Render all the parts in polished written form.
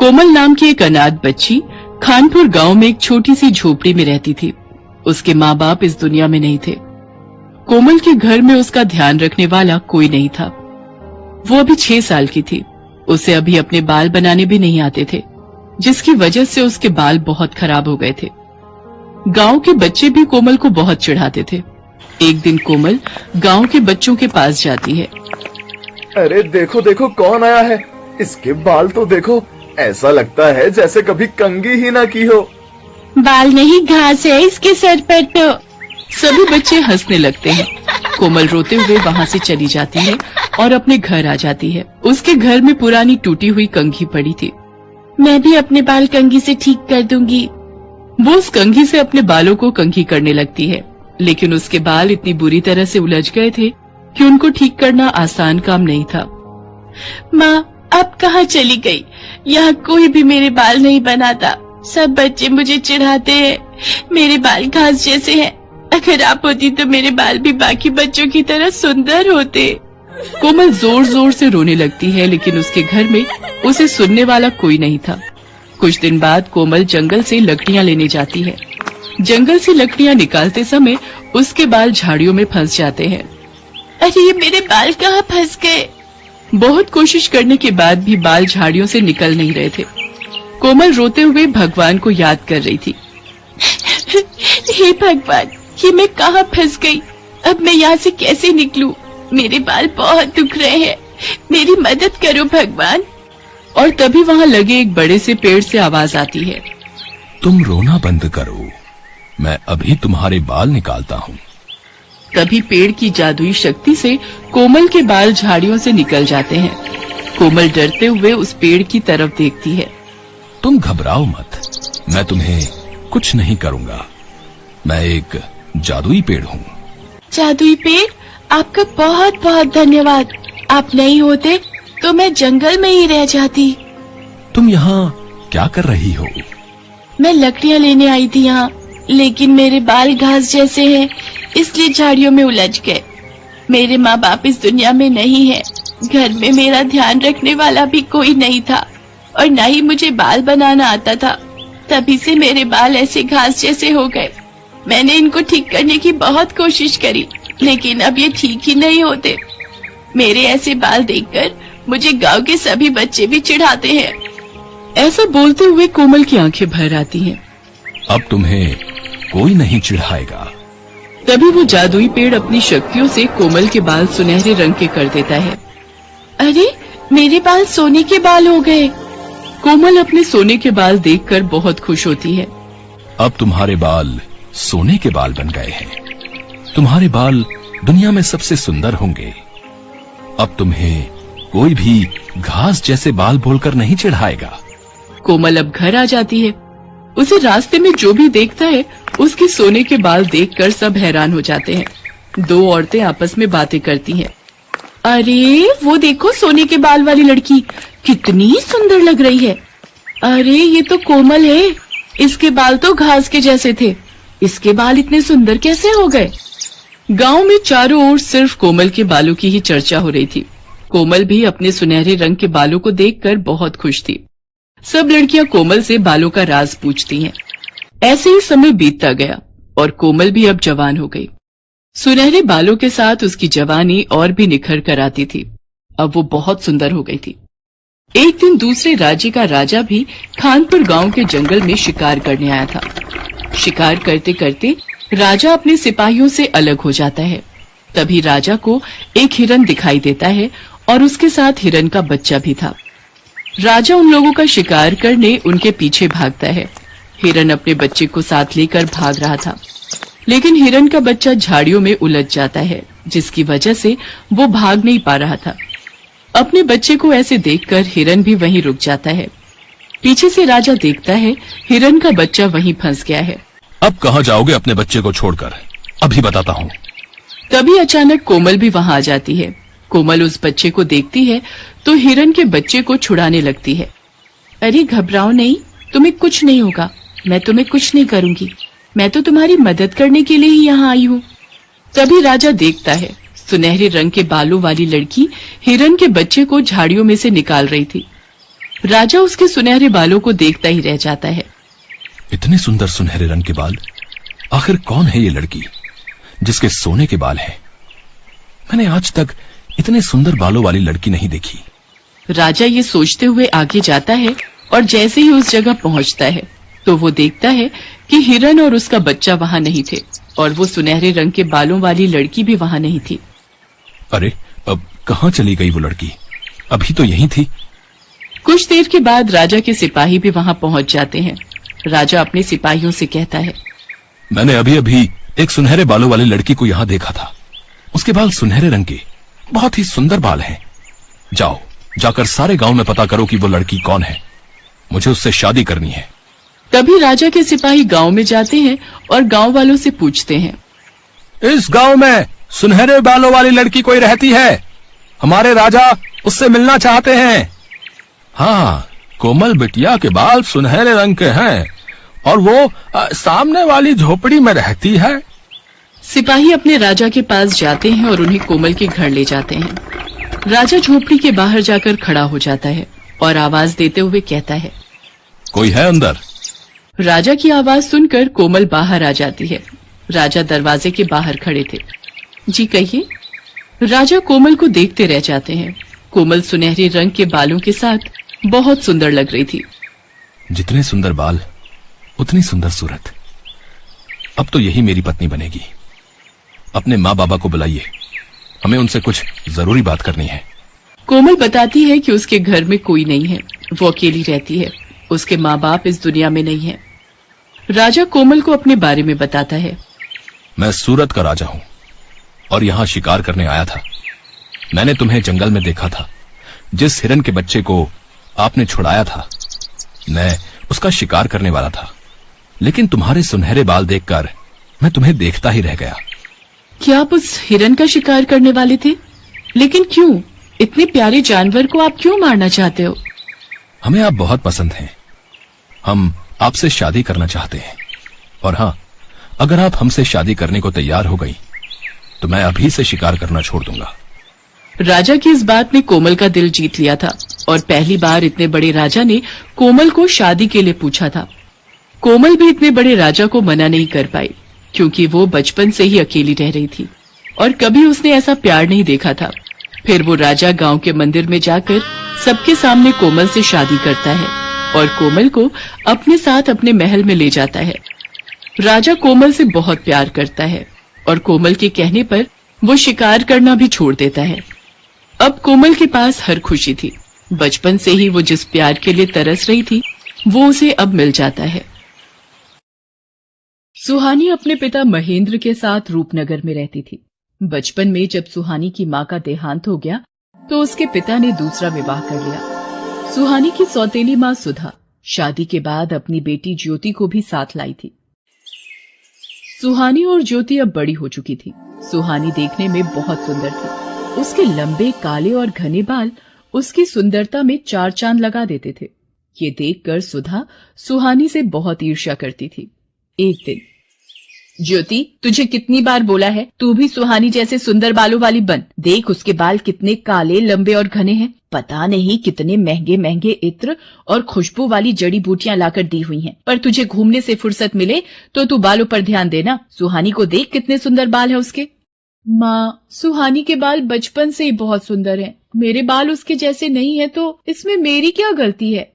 कोमल नाम की एक अनाथ बच्ची खानपुर गांव में एक छोटी सी झोपड़ी में रहती थी। उसके माँ बाप इस दुनिया में नहीं थे। कोमल के घर में उसका ध्यान रखने वाला कोई नहीं था। वो अभी 6 साल की थी। उसे अभी अपने बाल बनाने भी नहीं आते थे, जिसकी वजह से उसके बाल बहुत खराब हो गए थे। गांव के बच्चे भी कोमल को बहुत चिढ़ाते थे। एक दिन कोमल गांव के बच्चों के पास जाती है। अरे देखो देखो कौन आया है, इसके बाल तो देखो, ऐसा लगता है जैसे कभी कंघी ही ना की हो। बाल नहीं घास है इसके सर पर तो। सभी बच्चे हंसने लगते हैं। कोमल रोते हुए वहाँ से चली जाती है और अपने घर आ जाती है। उसके घर में पुरानी टूटी हुई कंघी पड़ी थी। मैं भी अपने बाल कंघी से ठीक कर दूंगी। वो उस कंघी से अपने बालों को कंघी करने लगती है, लेकिन उसके बाल इतनी बुरी तरह से उलझ गए थे कि उनको ठीक करना आसान काम नहीं था। माँ अब कहाँ चली गई? यहाँ कोई भी मेरे बाल नहीं बनाता। सब बच्चे मुझे चिढ़ाते हैं, मेरे बाल घास जैसे हैं। अगर आप होती तो मेरे बाल भी बाकी बच्चों की तरह सुंदर होते। कोमल जोर जोर से रोने लगती है, लेकिन उसके घर में उसे सुनने वाला कोई नहीं था। कुछ दिन बाद कोमल जंगल से लकड़ियाँ लेने जाती है। जंगल से लकड़ियाँ निकालते समय उसके बाल झाड़ियों में फंस जाते हैं। अरे ये मेरे बाल कहाँ फंस गए? बहुत कोशिश करने के बाद भी बाल झाड़ियों से निकल नहीं रहे थे। कोमल रोते हुए भगवान को याद कर रही थी। हे भगवान, ये मैं कहाँ फंस गई? अब मैं यहाँ से कैसे निकलूं? मेरे बाल बहुत दुख रहे हैं, मेरी मदद करो भगवान। और तभी वहाँ लगे एक बड़े से पेड़ से आवाज आती है, तुम रोना बंद करो, मैं अभी तुम्हारे बाल निकालता हूँ। तभी पेड़ की जादुई शक्ति से कोमल के बाल झाड़ियों से निकल जाते हैं। कोमल डरते हुए उस पेड़ की तरफ देखती है। तुम घबराओ मत, मैं तुम्हें कुछ नहीं करूँगा। मैं एक जादुई पेड़ हूँ। जादुई पेड़? आपका बहुत बहुत धन्यवाद। आप नहीं होते तो मैं जंगल में ही रह जाती। तुम यहाँ क्या कर रही हो? मैं लकड़ियाँ लेने आई थी यहाँ, लेकिन मेरे बाल घास जैसे हैं, इसलिए झाड़ियों में उलझ गए। मेरे माँ बाप इस दुनिया में नहीं है। घर में मेरा ध्यान रखने वाला भी कोई नहीं था, और न ही मुझे बाल बनाना आता था। तभी से मेरे बाल ऐसे घास जैसे हो गए। मैंने इनको ठीक करने की बहुत कोशिश करी, लेकिन अब ये ठीक ही नहीं होते। मेरे ऐसे बाल देखकर मुझे गांव के सभी बच्चे भी चिढ़ाते हैं। ऐसा बोलते हुए कोमल की आंखें भर आती हैं। अब तुम्हें कोई नहीं चिढ़ाएगा। तभी वो जादुई पेड़ अपनी शक्तियों से कोमल के बाल सुनहरे रंग के कर देता है। अरे मेरे बाल सोने के बाल हो गए। कोमल अपने सोने के बाल देखकर बहुत खुश होती है। अब तुम्हारे बाल सोने के बाल बन गए हैं। तुम्हारे बाल दुनिया में सबसे सुंदर होंगे। अब तुम्हें कोई भी घास जैसे बाल बोलकर नहीं चिढ़ाएगा। कोमल अब घर आ जाती है। उसे रास्ते में जो भी देखता है उसके सोने के बाल देखकर सब हैरान हो जाते हैं। 2 औरतें आपस में बातें करती हैं। अरे वो देखो, सोने के बाल वाली लड़की कितनी सुंदर लग रही है। अरे ये तो कोमल है, इसके बाल तो घास के जैसे थे, इसके बाल इतने सुंदर कैसे हो गए? गांव में चारों ओर सिर्फ कोमल के बालों की ही चर्चा हो रही थी। कोमल भी अपने सुनहरे रंग के बालों को देखकर बहुत खुश थी। सब लड़कियां कोमल से बालों का राज पूछती हैं। ऐसे ही समय बीतता गया और कोमल भी अब जवान हो गई। सुनहरे बालों के साथ उसकी जवानी और भी निखर कर आती थी। अब वो बहुत सुंदर हो गई थी। एक दिन दूसरे राज्य का राजा भी खानपुर गांव के जंगल में शिकार करने आया था। शिकार करते करते राजा अपने सिपाहियों से अलग हो जाता है। तभी राजा को एक हिरन दिखाई देता है और उसके साथ हिरन का बच्चा भी था। राजा उन लोगों का शिकार करने उनके पीछे भागता है। हिरन अपने बच्चे को साथ लेकर भाग रहा था, लेकिन हिरन का बच्चा झाड़ियों में उलझ जाता है, जिसकी वजह से वो भाग नहीं पा रहा था। अपने बच्चे को ऐसे देखकर हिरन भी वहीं रुक जाता है। पीछे से राजा देखता है हिरन का बच्चा वहीं फंस गया है। अब कहाँ जाओगे अपने बच्चे को छोड़कर? अभी बताता हूँ। तभी अचानक कोमल भी वहां आ जाती है। कोमल उस बच्चे को देखती है तो हिरन के बच्चे को छुड़ाने लगती है। अरे घबराओ नहीं, तुम्हें कुछ नहीं होगा, मैं तुम्हें कुछ नहीं करूंगी। मैं तो तुम्हारी मदद करने के लिए ही यहाँ आई हूँ। तभी राजा देखता है सुनहरे रंग के बालों वाली लड़की हिरन के बच्चे को झाड़ियों में से निकाल रही थी। राजा उसके सुनहरे बालों को देखता ही रह जाता है। इतने सुंदर सुनहरे रंग के बाल, आखिर कौन है ये लड़की जिसके सोने के बाल हैं? मैंने आज तक इतने सुंदर बालों वाली लड़की नहीं देखी। राजा ये सोचते हुए आगे जाता है और जैसे ही उस जगह पहुंचता है तो वो देखता है कि हिरन और उसका बच्चा वहां नहीं थे और वो सुनहरे रंग के बालों वाली लड़की भी वहां नहीं थी। अरे, अब कहां चली गई वो लड़की? अभी तो यहीं थी। कुछ देर के बाद राजा के सिपाही भी वहां पहुंच जाते हैं। राजा अपने सिपाहियों से कहता है, मैंने अभी अभी एक सुनहरे बालों वाली लड़की को यहां देखा था। उसके बाल सुनहरे रंग के, बहुत ही सुंदर बाल हैं। जाओ, जाकर सारे गांव में पता करो कि वो लड़की कौन है। मुझे उससे शादी करनी है। तभी राजा के सिपाही गांव में जाते हैं और गांव वालों से पूछते हैं, इस गांव में सुनहरे बालों वाली लड़की कोई रहती है? हमारे राजा उससे मिलना चाहते हैं। हाँ, कोमल बिटिया के बाल सुनहरे रंग के हैं और वो सामने वाली झोपड़ी में रहती है। सिपाही अपने राजा के पास जाते हैं और उन्हें कोमल के घर ले जाते हैं। राजा झोपड़ी के बाहर जाकर खड़ा हो जाता है और आवाज देते हुए कहता है, कोई है अंदर? राजा की आवाज सुनकर कोमल बाहर आ जाती है। राजा दरवाजे के बाहर खड़े थे। जी कहिए। राजा कोमल को देखते रह जाते हैं। कोमल सुनहरे रंग के बालों के साथ बहुत सुंदर लग रही थी। जितने सुंदर बाल उतनी सुंदर सूरत। अब तो यही मेरी पत्नी बनेगी। अपने माँ बाबा को बुलाइए, हमें उनसे कुछ जरूरी बात करनी है। कोमल बताती है कि उसके घर में कोई नहीं है, वो अकेली रहती है। उसके माँ बाप इस दुनिया में नहीं है। राजा कोमल को अपने बारे में बताता है। मैं सूरत का राजा हूं और यहां शिकार करने आया था। मैंने तुम्हें जंगल में देखा था। जिस हिरन के बच्चे को आपने छुड़ाया था, मैं उसका शिकार करने वाला था, लेकिन तुम्हारे सुनहरे बाल देखकर मैं तुम्हें देखता ही रह गया। क्या आप उस हिरन का शिकार करने वाले थे? लेकिन क्यों? इतने प्यारे जानवर को आप क्यों मारना चाहते हो? हमें आप बहुत पसंद हैं। हम आपसे शादी करना चाहते हैं। और हाँ, अगर आप हमसे शादी करने को तैयार हो गई तो मैं अभी से शिकार करना छोड़ दूंगा। राजा की इस बात ने कोमल का दिल जीत लिया था और पहली बार इतने बड़े राजा ने कोमल को शादी के लिए पूछा था। कोमल भी इतने बड़े राजा को मना नहीं कर पाई, क्योंकि वो बचपन से ही अकेली रह रही थी और कभी उसने ऐसा प्यार नहीं देखा था। फिर वो राजा गांव के मंदिर में जाकर सबके सामने कोमल से शादी करता है और कोमल को अपने साथ अपने महल में ले जाता है। राजा कोमल से बहुत प्यार करता है और कोमल के कहने पर वो शिकार करना भी छोड़ देता है। अब कोमल के पास हर खुशी थी। बचपन से ही वो जिस प्यार के लिए तरस रही थी, वो उसे अब मिल जाता है। सुहानी अपने पिता महेंद्र के साथ रूपनगर में रहती थी। बचपन में जब सुहानी की मां का देहांत हो गया तो उसके पिता ने दूसरा विवाह कर लिया। सुहानी की सौतेली मां सुधा शादी के बाद अपनी बेटी ज्योति को भी साथ लाई थी। सुहानी और ज्योति अब बड़ी हो चुकी थी। सुहानी देखने में बहुत सुंदर थी। उसके लंबे काले और घने बाल उसकी सुंदरता में चार चांद लगा देते थे। ये देखकर सुधा सुहानी से बहुत ईर्ष्या करती थी। एक दिन, ज्योति, तुझे कितनी बार बोला है तू भी सुहानी जैसे सुंदर बालों वाली बन। देख उसके बाल कितने काले, लंबे और घने हैं। पता नहीं कितने महंगे महंगे इत्र और खुशबू वाली जड़ी बूटियां लाकर दी हुई हैं। पर तुझे घूमने से फुर्सत मिले तो तू बालों पर ध्यान देना। सुहानी को देख कितने सुंदर बाल है उसके। माँ, सुहानी के बाल बचपन से ही बहुत सुंदर हैं। मेरे बाल उसके जैसे नहीं है तो इसमें मेरी क्या गलती है?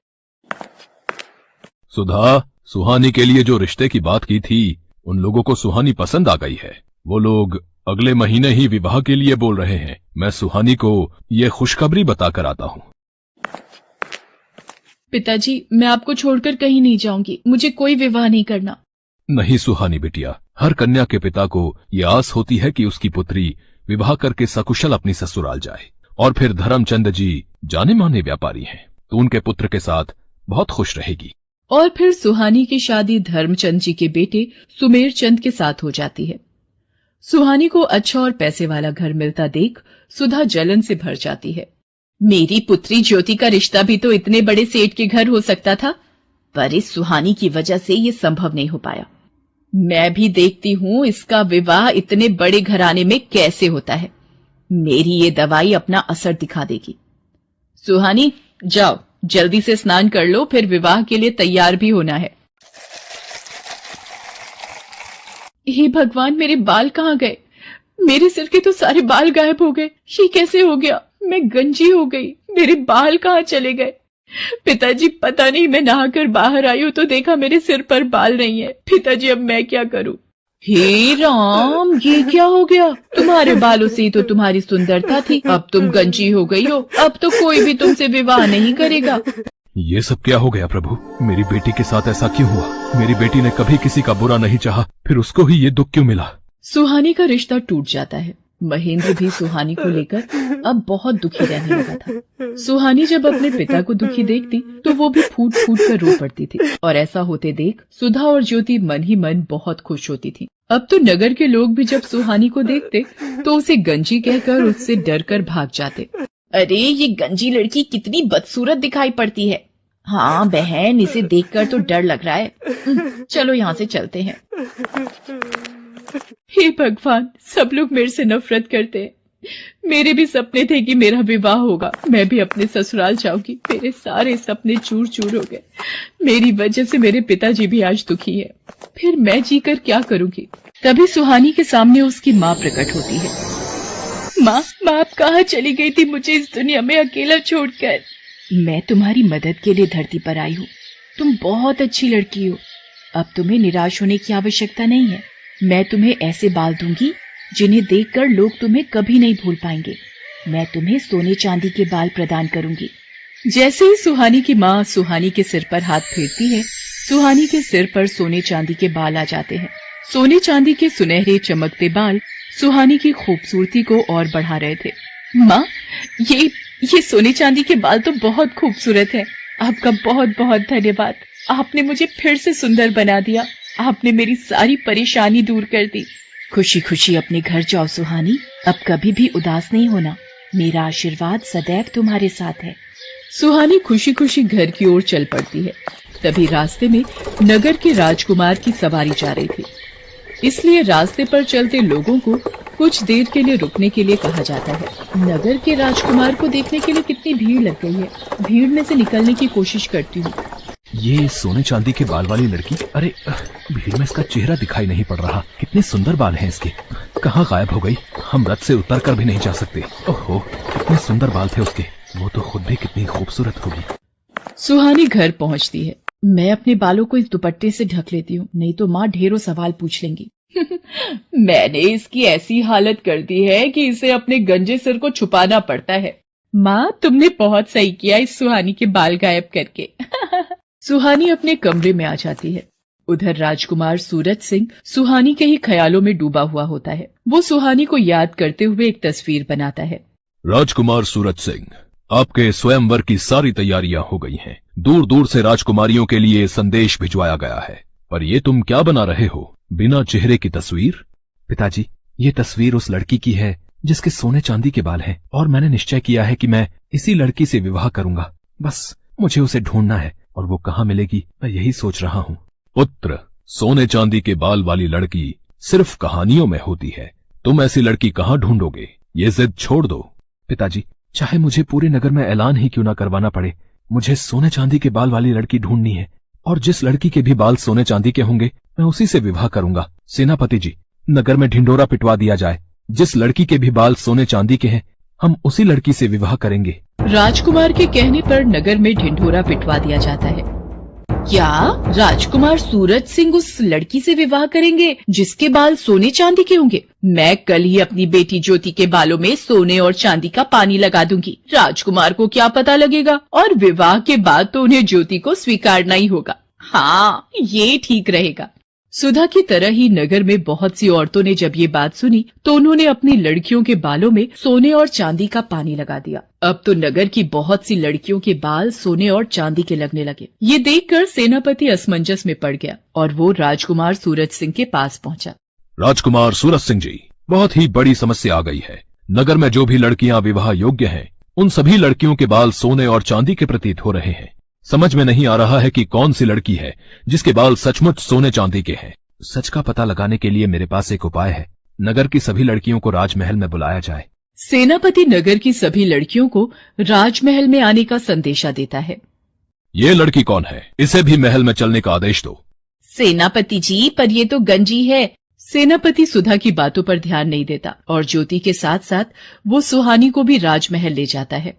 सुधा, सुहानी के लिए जो रिश्ते की बात की थी, उन लोगों को सुहानी पसंद आ गई है। वो लोग अगले महीने ही विवाह के लिए बोल रहे हैं। मैं सुहानी को ये खुशखबरी बताकर आता हूँ। पिताजी, मैं आपको छोड़कर कहीं नहीं जाऊंगी। मुझे कोई विवाह नहीं करना। नहीं सुहानी बिटिया, हर कन्या के पिता को ये आस होती है कि उसकी पुत्री विवाह करके सकुशल अपनी ससुराल जाए। और फिर धर्मचंद जी जाने माने व्यापारी हैं, तो उनके पुत्र के साथ बहुत खुश रहेगी। और फिर सुहानी की शादी धर्मचंद जी के बेटे सुमेर चंद के साथ हो जाती है। सुहानी को अच्छा और पैसे वाला घर मिलता देख सुधा जलन से भर जाती है। मेरी पुत्री ज्योति का रिश्ता भी तो इतने बड़े सेठ के घर हो सकता था, पर इस सुहानी की वजह से ये संभव नहीं हो पाया। मैं भी देखती हूँ इसका विवाह इतने बड़े घराने में कैसे होता है। मेरी ये दवाई अपना असर दिखा देगी। सुहानी, जाओ जल्दी से स्नान कर लो, फिर विवाह के लिए तैयार भी होना है। हे भगवान, मेरे बाल कहाँ गए? मेरे सिर के तो सारे बाल गायब हो गए। ये कैसे हो गया? मैं गंजी हो गई, मेरे बाल कहाँ चले गए? पिताजी, पता नहीं, मैं नहाकर बाहर आई हूं तो देखा मेरे सिर पर बाल नहीं है। पिताजी, अब मैं क्या करूं? हे राम, ये क्या हो गया? तुम्हारे बालों से ही तो तुम्हारी सुंदरता थी, अब तुम गंजी हो गई हो। अब तो कोई भी तुमसे विवाह नहीं करेगा। ये सब क्या हो गया प्रभु? मेरी बेटी के साथ ऐसा क्यों हुआ? मेरी बेटी ने कभी किसी का बुरा नहीं चाहा, फिर उसको ही ये दुख क्यों मिला? सुहानी का रिश्ता टूट जाता है। महेंद्र भी सुहानी को लेकर अब बहुत दुखी रहने लगा था। सुहानी जब अपने पिता को दुखी देखती तो वो भी फूट फूट कर रो पड़ती थी, और ऐसा होते देख सुधा और ज्योति मन ही मन बहुत खुश होती थी। अब तो नगर के लोग भी जब सुहानी को देखते तो उसे गंजी कहकर उससे डर कर भाग जाते। अरे, ये गंजी लड़की कितनी बदसूरत दिखाई पड़ती है। हाँ बहन, इसे देखकर तो डर लग रहा है। चलो यहाँ से चलते हैं। हे भगवान, सब लोग मेरे से नफरत करते हैं। मेरे भी सपने थे कि मेरा विवाह होगा, मैं भी अपने ससुराल जाऊंगी। मेरे सारे सपने चूर चूर हो गए। मेरी वजह से मेरे पिताजी भी आज दुखी है। फिर मैं जीकर क्या करूंगी? तभी सुहानी के सामने उसकी माँ प्रकट होती है। माँ, आप कहाँ चली गई थी मुझे इस दुनिया में अकेला छोड़कर? मैं तुम्हारी मदद के लिए धरती पर आई हूँ। तुम बहुत अच्छी लड़की हो। अब तुम्हें निराश होने की आवश्यकता नहीं है। मैं तुम्हें ऐसे बाल दूंगी जिन्हें देखकर लोग तुम्हें कभी नहीं भूल पाएंगे। मैं तुम्हें सोने चांदी के बाल प्रदान करूंगी। जैसे ही सुहानी की माँ सुहानी के सिर पर हाथ फेरती है, सुहानी के सिर पर सोने चांदी के बाल आ जाते हैं। सोने चांदी के सुनहरे चमकते बाल सुहानी की खूबसूरती को और बढ़ा रहे थे। माँ, ये सोने चांदी के बाल तो बहुत खूबसूरत है। आपका बहुत बहुत धन्यवाद। आपने मुझे फिर से सुंदर बना दिया। आपने मेरी सारी परेशानी दूर कर दी। खुशी खुशी अपने घर जाओ सुहानी। अब कभी भी उदास नहीं होना। मेरा आशीर्वाद सदैव तुम्हारे साथ है। सुहानी खुशी खुशी घर की ओर चल पड़ती है। तभी रास्ते में नगर के राजकुमार की सवारी जा रही थी, इसलिए रास्ते पर चलते लोगों को कुछ देर के लिए रुकने के लिए कहा जाता है। नगर के राजकुमार को देखने के लिए कितनी भीड़ लग गई है। भीड़ में से निकलने की कोशिश करती हूँ। ये सोने चांदी के बाल वाली लड़की, अरे भीड़ में इसका चेहरा दिखाई नहीं पड़ रहा। कितने सुंदर बाल हैं इसके। कहाँ गायब हो गई? हम रथ से उतर कर भी नहीं जा सकते। ओहो, कितने सुंदर बाल थे उसके। वो तो खुद भी कितनी खूबसूरत होगी। सुहानी घर पहुंचती है। मैं अपने बालों को इस दुपट्टे से ढक लेती हूँ, नहीं तो माँ ढेरों सवाल पूछ लेंगी। मैंने इसकी ऐसी हालत कर दी है कि इसे अपने गंजे सिर को छुपाना पड़ता है। माँ, तुमने बहुत सही किया इस सुहानी के बाल गायब करके। सुहानी अपने कमरे में आ जाती है। उधर राजकुमार सूरज सिंह सुहानी के ही ख्यालों में डूबा हुआ होता है। वो सुहानी को याद करते हुए एक तस्वीर बनाता है। राजकुमार सूरज सिंह, आपके स्वयंवर की सारी तैयारियां हो गई हैं। दूर दूर से राजकुमारियों के लिए संदेश भिजवाया गया है। पर ये तुम क्या बना रहे हो? बिना चेहरे की तस्वीर? पिताजी, ये तस्वीर उस लड़की की है जिसके सोने चांदी के बाल हैं, और मैंने निश्चय किया है कि मैं इसी लड़की से विवाह करूंगा। बस मुझे उसे ढूंढना है, और वो कहाँ मिलेगी मैं यही सोच रहा हूँ। पुत्र, सोने चांदी के बाल वाली लड़की सिर्फ कहानियों में होती है। तुम ऐसी लड़की कहाँ ढूंढोगे? ये जिद छोड़ दो। पिताजी, चाहे मुझे पूरे नगर में ऐलान ही क्यों ना करवाना पड़े, मुझे सोने चांदी के बाल वाली लड़की ढूंढनी है। और जिस लड़की के भी बाल सोने चांदी के होंगे मैं उसी से विवाह करूंगा। सेनापति जी, नगर में ढिंढोरा पिटवा दिया जाए। जिस लड़की के भी बाल सोने चांदी के हैं हम उसी लड़की से विवाह करेंगे। राजकुमार के कहने पर नगर में ढिंढोरा पिटवा दिया जाता है। क्या राजकुमार सूरज सिंह उस लड़की से विवाह करेंगे जिसके बाल सोने चांदी के होंगे? मैं कल ही अपनी बेटी ज्योति के बालों में सोने और चांदी का पानी लगा दूंगी। राजकुमार को क्या पता लगेगा, और विवाह के बाद तो उन्हें ज्योति को स्वीकारना ही होगा। हाँ, ये ठीक रहेगा। सुधा की तरह ही नगर में बहुत सी औरतों ने जब ये बात सुनी तो उन्होंने अपनी लड़कियों के बालों में सोने और चांदी का पानी लगा दिया। अब तो नगर की बहुत सी लड़कियों के बाल सोने और चांदी के लगने लगे। ये देखकर सेनापति असमंजस में पड़ गया और वो राजकुमार सूरज सिंह के पास पहुंचा। राजकुमार सूरज सिंह जी, बहुत ही बड़ी समस्या आ गई है। नगर में जो भी लड़कियां विवाह योग्य हैं, उन सभी लड़कियों के बाल सोने और चांदी के प्रतीत हो रहे हैं। समझ में नहीं आ रहा है कि कौन सी लड़की है जिसके बाल सचमुच सोने चांदी के हैं। सच का पता लगाने के लिए मेरे पास एक उपाय है। नगर की सभी लड़कियों को राजमहल में बुलाया जाए। सेनापति नगर की सभी लड़कियों को राजमहल में आने का संदेशा देता है। ये लड़की कौन है? इसे भी महल में चलने का आदेश दो। सेनापति जी, पर ये तो गंजी है। सेनापति सुधा की बातों पर ध्यान नहीं देता और ज्योति के साथ साथ वो सुहानी को भी राजमहल ले जाता है।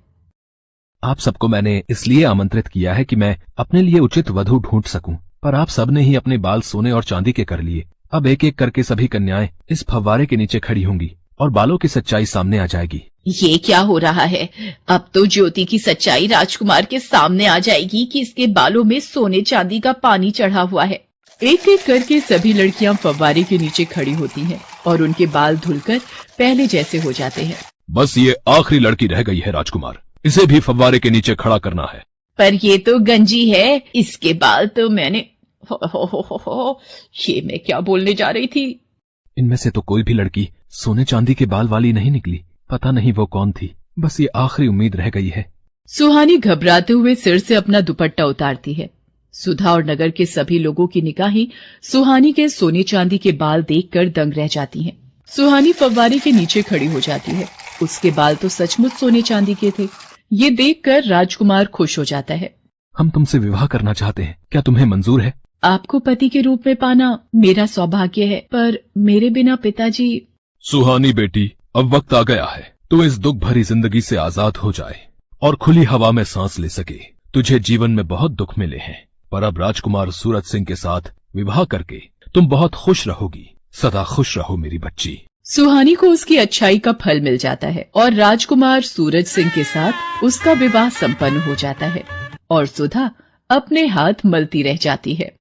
आप सबको मैंने इसलिए आमंत्रित किया है कि मैं अपने लिए उचित वधू ढूंढ सकूं, पर आप सबने ही अपने बाल सोने और चांदी के कर लिए। अब एक एक करके सभी कन्याएं इस फव्वारे के नीचे खड़ी होंगी और बालों की सच्चाई सामने आ जाएगी। ये क्या हो रहा है? अब तो ज्योति की सच्चाई राजकुमार के सामने आ जाएगी कि इसके बालों में सोने चांदी का पानी चढ़ा हुआ है। एक एक करके सभी लड़कियां फव्वारे के नीचे खड़ी होती हैं और उनके बाल धुलकर पहले जैसे हो जाते हैं। बस ये आखिरी लड़की रह गई है राजकुमार, इसे भी फव्वारे के नीचे खड़ा करना है। पर ये तो गंजी है, इसके बाल तो मैंने हो, ये मैं क्या बोलने जा रही थी। इनमें से तो कोई भी लड़की सोने चांदी के बाल वाली नहीं निकली। पता नहीं वो कौन थी। बस ये आखिरी उम्मीद रह गई है। सुहानी घबराते हुए सिर से अपना दुपट्टा उतारती है। सुधा और नगर के सभी लोगों की निगाहें सुहानी के सोने चांदी के बाल देखकर दंग रह जाती हैं। सुहानी फव्वारे के नीचे खड़ी हो जाती है। उसके बाल तो सचमुच सोने चांदी के थे। ये देखकर राजकुमार खुश हो जाता है। हम तुमसे विवाह करना चाहते हैं, क्या तुम्हें मंजूर है? आपको पति के रूप में पाना मेरा सौभाग्य है, पर मेरे बिना पिताजी। सुहानी बेटी, अब वक्त आ गया है तो इस दुख भरी जिंदगी से आजाद हो जाए और खुली हवा में सांस ले सके। तुझे जीवन में बहुत दुख मिले हैं, पर अब राजकुमार सूरज सिंह के साथ विवाह करके तुम बहुत खुश रहोगी। सदा खुश रहो मेरी बच्ची। सुहानी को उसकी अच्छाई का फल मिल जाता है और राजकुमार सूरज सिंह के साथ उसका विवाह संपन्न हो जाता है और सुधा अपने हाथ मलती रह जाती है।